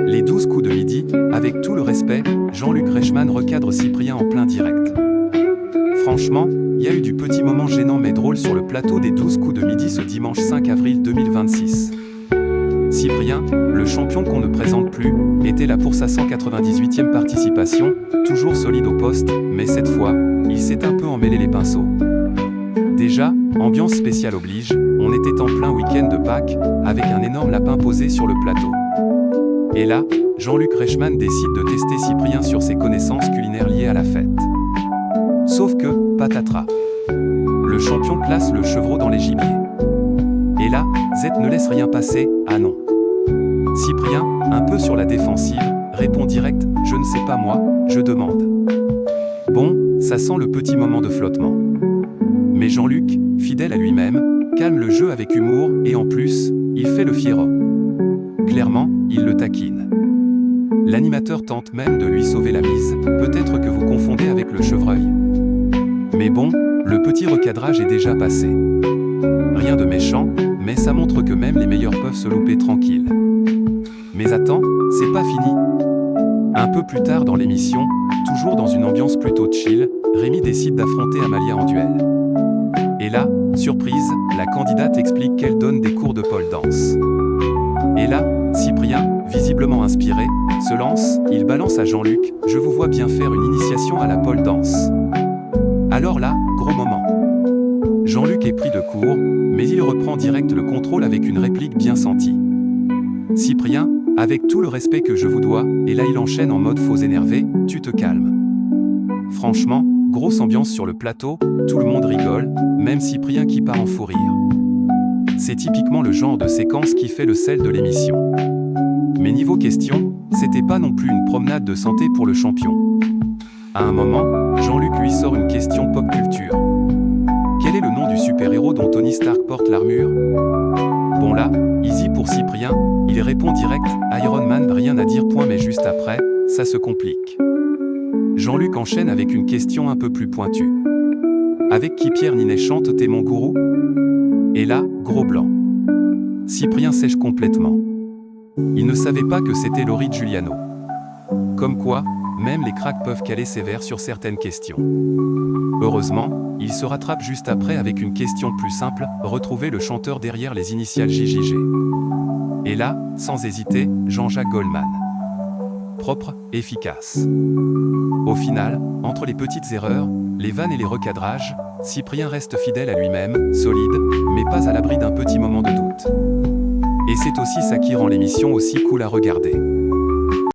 Les 12 coups de midi, avec tout le respect, Jean-Luc Reichmann recadre Cyprien en plein direct. Franchement, il y a eu du petit moment gênant mais drôle sur le plateau des 12 coups de midi ce dimanche 5 avril 2026. Cyprien, le champion qu'on ne présente plus, était là pour sa 198e participation, toujours solide au poste, mais cette fois, il s'est un peu emmêlé les pinceaux. Déjà, ambiance spéciale oblige, on était en plein week-end de Pâques, avec un énorme lapin posé sur le plateau. Et là, Jean-Luc Reichmann décide de tester Cyprien sur ses connaissances culinaires liées à la fête. Sauf que, patatras. Le champion classe le chevreau dans les gibiers. Et là, Z ne laisse rien passer, ah non. Cyprien, un peu sur la défensive, répond direct, je ne sais pas moi, je demande. Bon, ça sent le petit moment de flottement. Mais Jean-Luc, fidèle à lui-même, calme le jeu avec humour, et en plus, il fait le fiero. Clairement, il le taquine. L'animateur tente même de lui sauver la mise, peut-être que vous confondez avec le chevreuil. Mais bon, le petit recadrage est déjà passé. Rien de méchant, mais ça montre que même les meilleurs peuvent se louper tranquille. Mais attends, c'est pas fini. Un peu plus tard dans l'émission, toujours dans une ambiance plutôt chill, Rémi décide d'affronter Amalia en duel. Et là, surprise, la candidate explique qu'elle donne des cours de pole dance. Et là, Cyprien, visiblement inspiré, se lance, il balance à Jean-Luc, je vous vois bien faire une initiation à la pole dance. Alors là, gros moment. Jean-Luc est pris de court, mais il reprend direct le contrôle avec une réplique bien sentie. Cyprien, avec tout le respect que je vous dois, et là il enchaîne en mode faux énervé, tu te calmes. Franchement, grosse ambiance sur le plateau, tout le monde rigole, même Cyprien qui part en fou rire. C'est typiquement le genre de séquence qui fait le sel de l'émission. Mais niveau question, c'était pas non plus une promenade de santé pour le champion. À un moment, Jean-Luc lui sort une question pop culture. Quel est le nom du super-héros dont Tony Stark porte l'armure? Bon là, easy pour Cyprien, il répond direct, Iron Man, rien à dire point, mais juste après, ça se complique. Jean-Luc enchaîne avec une question un peu plus pointue. Avec qui Pierre Ninet chante T'es mon gourou? Et là, gros blanc. Cyprien sèche complètement. Il ne savait pas que c'était Laurie Giuliano. Comme quoi, même les cracks peuvent caler sévère sur certaines questions. Heureusement, il se rattrape juste après avec une question plus simple, retrouver le chanteur derrière les initiales JJG. Et là, sans hésiter, Jean-Jacques Goldman. Propre, efficace. Au final, entre les petites erreurs, les vannes et les recadrages, Cyprien reste fidèle à lui-même, solide, mais pas à l'abri d'un petit moment de doute. Et c'est aussi ça qui rend l'émission aussi cool à regarder.